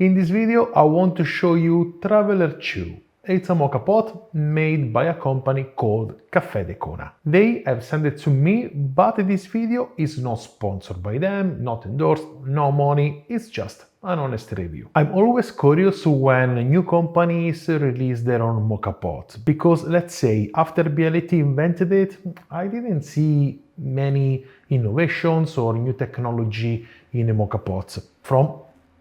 In this video I want to show you Traveler 2. It's a moka pot made by a company called Caffè de Kona. They have sent it to me, but this video is not sponsored by them, not endorsed, no money, it's just an honest review. I'm always curious when new companies release their own moka pot, because let's say after Bialetti invented it, I didn't see many innovations or new technology in the moka pots from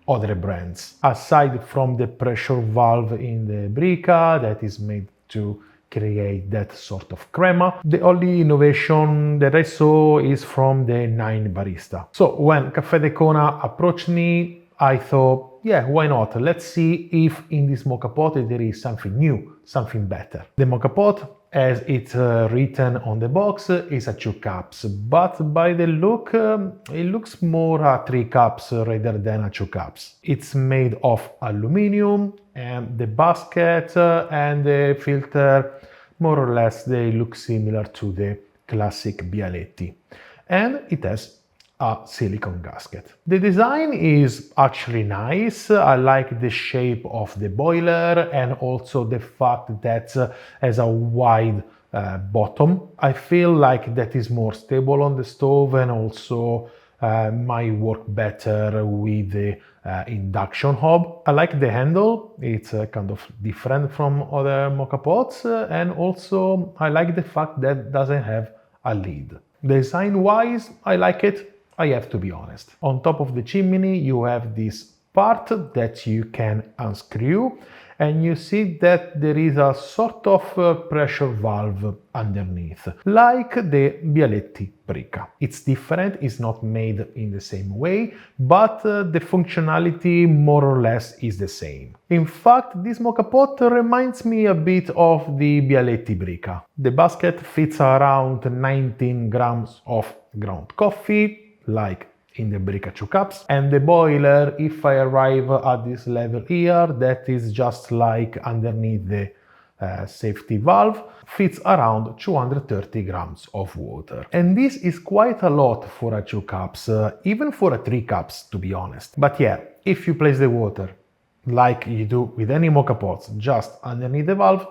other brands. Aside from the pressure valve in the Brikka that is made to create that sort of crema, the only innovation that I saw is from the 9 barista. So when Caffè de Kona approached me, I thought, yeah, why not? Let's see if in this moka pot there is something new, something better. The moka pot, as it's written on the box, is a 2 cups, but by the look, it looks more a 3 cups rather than a 2 cups. It's made of aluminum, and the basket and the filter, more or less, they look similar to the classic Bialetti. And it has a silicone gasket. The design is actually nice. I like the shape of the boiler and also the fact that has a wide bottom. I feel like that is more stable on the stove and also might work better with the induction hob. I like the handle, it's kind of different from other moka pots, and also I like the fact that it doesn't have a lid. Design wise, I like it. I have to be honest. On top of the chimney you have this part that you can unscrew, and you see that there is a sort of pressure valve underneath, like the Bialetti Brikka. It's different, it's not made in the same way, but the functionality more or less is the same. In fact, this moka pot reminds me a bit of the Bialetti Brikka. The basket fits around 19 grams of ground coffee, like in the Brikka 2 cups, and the boiler, if I arrive at this level here, that is just like underneath the safety valve, fits around 230 grams of water. And this is quite a lot for a 2 cups, even for a 3 cups to be honest. But yeah, if you place the water like you do with any moka pots just underneath the valve,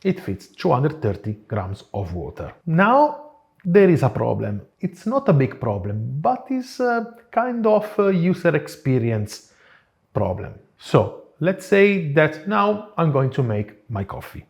it fits 230 grams of water. Now there is a problem. It's not a big problem, but it's a kind of a user experience problem. So let's say that now I'm going to make my coffee.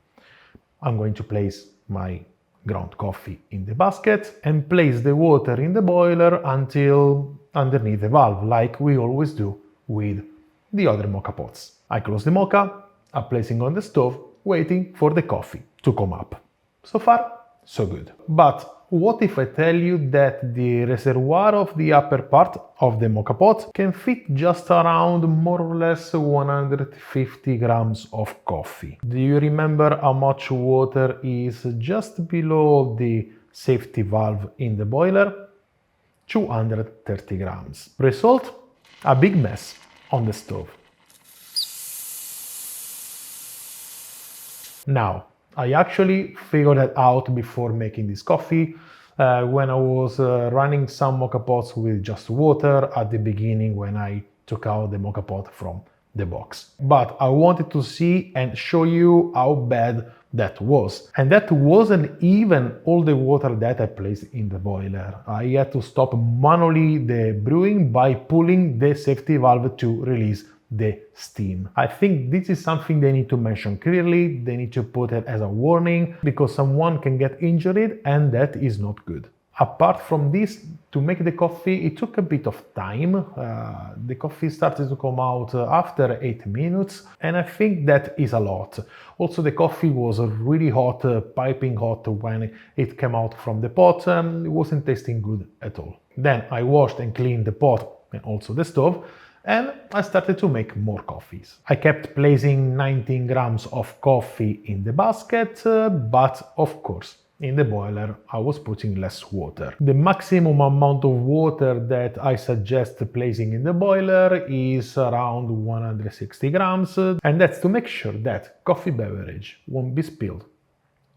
I'm going to place my ground coffee in the basket and place the water in the boiler until underneath the valve, like we always do with the other moka pots. I close the moka, I'm placing on the stove, waiting for the coffee to come up. So far, so good. But what if I tell you that the reservoir of the upper part of the moka pot can fit just around more or less 150 grams of coffee? Do you remember how much water is just below the safety valve in the boiler? 230 grams. Result? A big mess on the stove. Now, I actually figured that out before making this coffee when I was running some moka pots with just water at the beginning when I took out the moka pot from the box. But I wanted to see and show you how bad that was. And that wasn't even all the water that I placed in the boiler. I had to stop manually the brewing by pulling the safety valve to release the steam. I think this is something they need to mention clearly. They need to put it as a warning because someone can get injured and that is not good. Apart from this, to make the coffee, it took a bit of time. The coffee started to come out after 8 minutes, and I think that is a lot. Also, the coffee was really hot, piping hot when it came out from the pot, and it wasn't tasting good at all. Then I washed and cleaned the pot and also the stove, and I started to make more coffees. I kept placing 19 grams of coffee in the basket, but of course, in the boiler I was putting less water. The maximum amount of water that I suggest placing in the boiler is around 160 grams, and that's to make sure that coffee beverage won't be spilled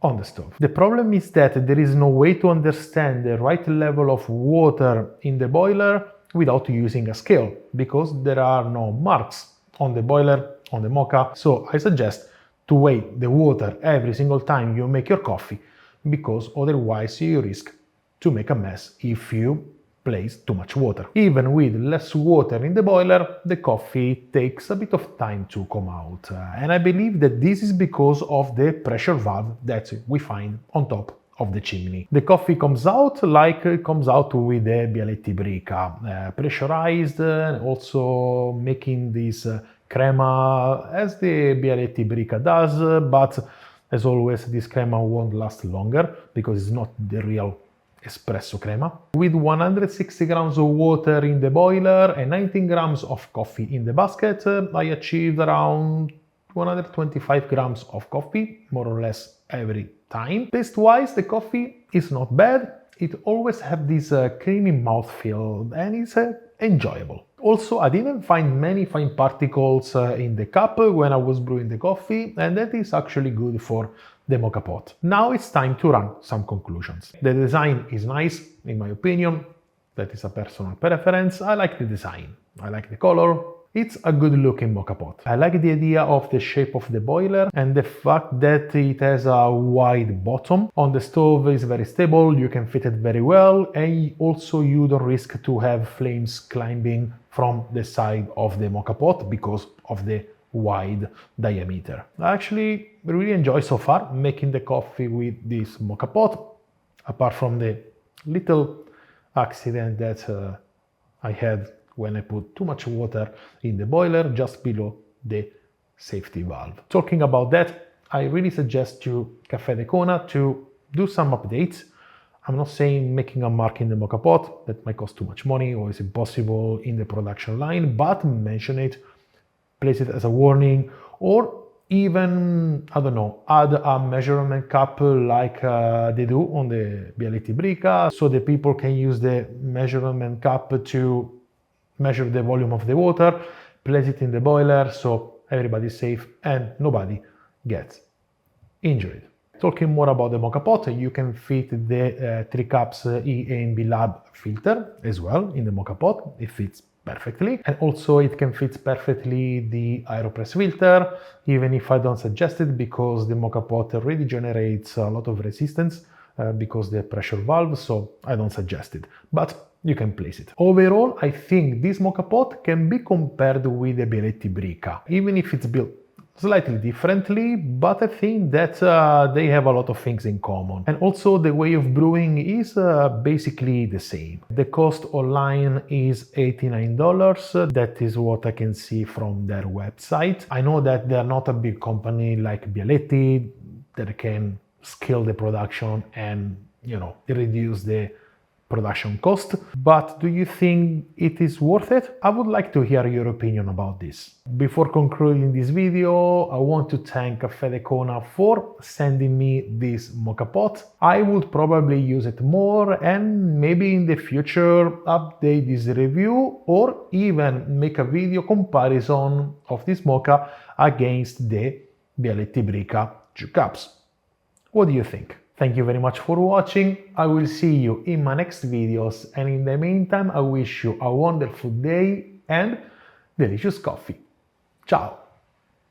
on the stove. The problem is that there is no way to understand the right level of water in the boiler without using a scale, because there are no marks on the boiler, on the moka. So I suggest to weigh the water every single time you make your coffee, because otherwise you risk to make a mess if you place too much water. Even with less water in the boiler, the coffee takes a bit of time to come out. And I believe that this is because of the pressure valve that we find on top of the chimney. The coffee comes out like it comes out with the Bialetti Brikka, pressurized, and also making this crema as the Bialetti Brikka does, but as always this crema won't last longer because it's not the real espresso crema. With 160 grams of water in the boiler and 19 grams of coffee in the basket, I achieved around 125 grams of coffee, more or less every time. Taste-wise, the coffee is not bad. It always has this creamy mouthfeel and it's enjoyable. Also, I didn't find many fine particles in the cup when I was brewing the coffee, and that is actually good for the moka pot. Now it's time to run some conclusions. The design is nice, in my opinion. That is a personal preference. I like the design. I like the color. It's a good looking moka pot. I like the idea of the shape of the boiler and the fact that it has a wide bottom. On the stove is very stable, you can fit it very well, and also you don't risk to have flames climbing from the side of the moka pot because of the wide diameter. I actually really enjoy so far making the coffee with this moka pot, apart from the little accident that I had when I put too much water in the boiler just below the safety valve. Talking about that, I really suggest to Caffè de Kona to do some updates. I'm not saying making a mark in the moka pot, that might cost too much money or is impossible in the production line, but mention it, place it as a warning, or even, I don't know, add a measurement cup like they do on the Bialetti Brikka, so the people can use the measurement cup to measure the volume of the water, place it in the boiler so everybody's safe and nobody gets injured. Talking more about the moka pot, you can fit the 3 cups E&B Lab filter as well in the moka pot. It fits perfectly, and also it can fit perfectly the AeroPress filter, even if I don't suggest it because the moka pot already generates a lot of resistance because the pressure valve, so I don't suggest it, but you can place it. Overall, I think this moka pot can be compared with the Bialetti Brikka, even if it's built slightly differently, but I think that they have a lot of things in common. And also the way of brewing is basically the same. The cost online is $89. That is what I can see from their website. I know that they're not a big company like Bialetti that can scale the production and, reduce the production cost, but do you think it is worth it? I would like to hear your opinion about this. Before concluding this video, I want to thank Caffè de Kona for sending me this moka pot. I would probably use it more and maybe in the future update this review or even make a video comparison of this moka against the Bialetti Brikka 2 cups. What do you think? Thank you very much for watching. I will see you in my next videos, and in the meantime I wish you a wonderful day and delicious coffee. Ciao!